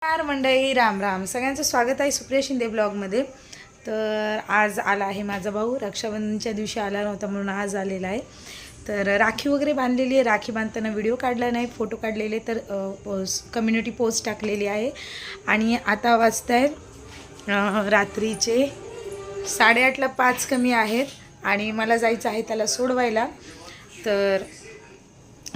नमस्कार मंडळी, राम राम. सगळ्यांचं स्वागत आहे सुप्रिया शिंदे ब्लॉगमध्ये. तर आज आला आहे माझा भाऊ. रक्षाबंधनच्या दिवशी आला नव्हता म्हणून आज आलेला आहे. तर राखी वगैरे बांधलेली आहे. राखी बांधताना व्हिडिओ काढला नाही, फोटो काढलेले, तर कम्युनिटी पोस्ट टाकलेली आहे. आणि आता वाजत आहेत रात्रीचे 8:30ला 5 कमी आहेत आणि मला जायचं आहे त्याला सोडवायला. तर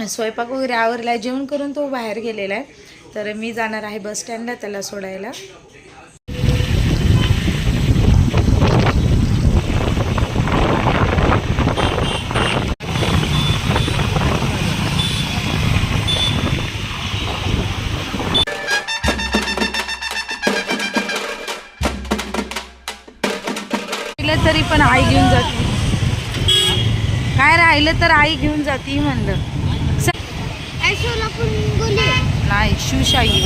स्वयंपाक वगैरे आवरला आहे, जेवण करून तो बाहेर गेलेला आहे. तर मी जाणार आहे बस स्टँडला त्याला सोडायला. तरी पण आई घेऊन जाते. काय राहिलं तर आई घेऊन जाते म्हणलं. नाही, शिवशाही.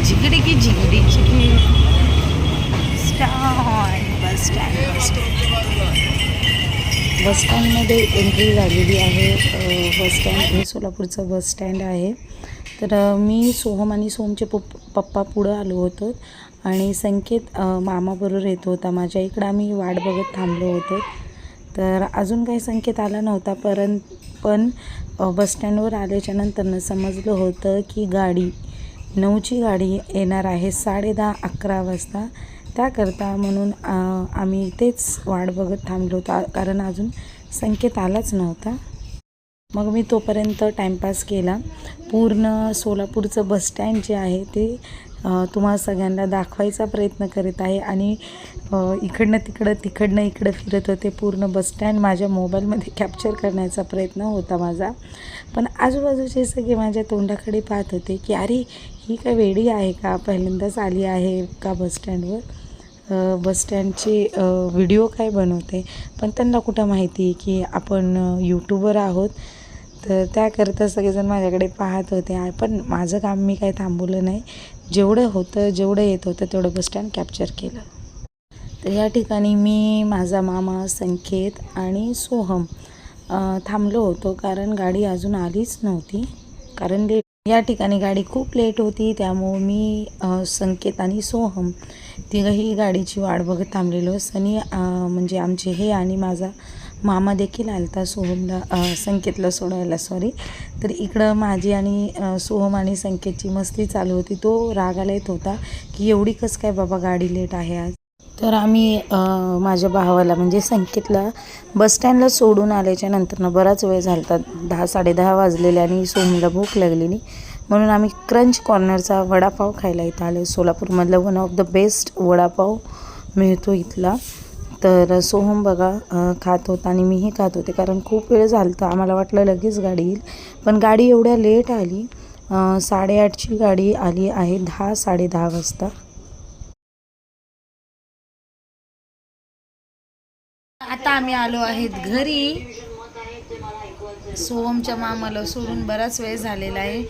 झिगडी की झिगडी झिगडी. बस स्टँडमध्ये एंट्री झालेली आहे. बस स्टँड हे सोलापूरचं बस स्टँड आहे. तर मी सोहम आणि सोहमचे पप्पा पुढं आलो होतो आणि संकेत मामाबरोबर येत होता माझ्या इकडं. आम्ही वाट बघत थांबलो होतो. तर अजून काही संकेत आला नव्हता, पण बसस्टँडवर आल्याच्यानंतर समजलं होतं की 9ची गाडी येणार आहे 10:30-11 वाजता. त्याकरता म्हणून आम्ही तेच वाट बघत थांबलो होतो, कारण अजून संकेत आलाच नव्हता. मग मी तोपर्यंत टाईमपास केला. पूर्ण सोलापूरचं बसस्टँड जे आहे ते तुम्हाला सगळ्यांना दाखवायचा प्रयत्न करीत आहे. आणि इकडनं इकडं फिरत होते. पूर्ण बसस्टँड माझ्या मोबाईलमध्ये कॅप्चर करण्याचा प्रयत्न होता माझा. पण आजूबाजूचे सगळे माझ्या तोंडाकडे पाहत होते की अरे ही काय वेडी आहे का, पहिल्यांदाच आली आहे का बसस्टँडवर, बसस्टँडचे व्हिडिओ काय बनवते. पण त्यांना कुठं माहिती की आपण यूट्यूबर आहोत. तर त्याकरता सगळेजण माझ्याकडे पाहत होते. पण माझं काम मी काही थांबवलं नाही. जेवढं येत होतं तेवढं बसस्टँड कॅप्चर केलं. तर या ठिकाणी मी, माझा मामा, संकेत आणि सोहम थांबलो होतो, कारण गाडी अजून आलीच नव्हती. कारण या ठिकाणी गाडी खूप लेट होती. त्यामुळं मी, संकेत आणि सोहम तिघंही गाडीची वाट बघत थांबलेलो. सनी म्हणजे आमचे हे आणि माझा मामा देखील आलता संकेतला सोडायला. तर इकडं माझी आणि सोहम आणि संकेतची मस्ती चालू होती. तो रागाला येत होता की एवढी कसं काय बाबा गाडी लेट आहे आज. तर आम्ही माझ्या भावाला म्हणजे संकेतला बसस्टँडला सोडून आल्याच्या नंतरनं बराच वेळ झाला, 10-10:30 वाजलेले आणि सोहमला भूक लागलेली. म्हणून आम्ही क्रंच कॉर्नरचा वडापाव खायला इथं आलो. सोलापूरमधलं one of the best vada pav मिळतो इथला. तर सोहम बघा खात होता आणि मीही खात होते, कारण खूप वेळ झाला होता. आम्हाला वाटलं लगेच गाडी येईल, पण गाडी एवढ्या लेट आली. 8:30ची गाडी आली आहे 10-10:30 वाजता. आता आम्ही आलो आहेत घरी. सोहमच्या मामाला सोडून बराच वेळ झालेला आहे.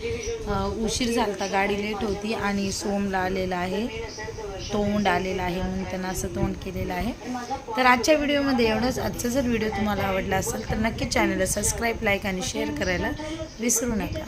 उशीर झाला, गाडी लेट होती आणि सोहमला आलेला आहे तोंड आलेला आहे म्हणून त्यांना असं तोंड केलेलं आहे. तर आजच्या व्हिडिओमध्ये एवढंच. आजचा जर व्हिडिओ तुम्हाला आवडला असेल तर नक्की चॅनलला सबस्क्राईब, लाईक आणि शेअर करायला विसरू नका.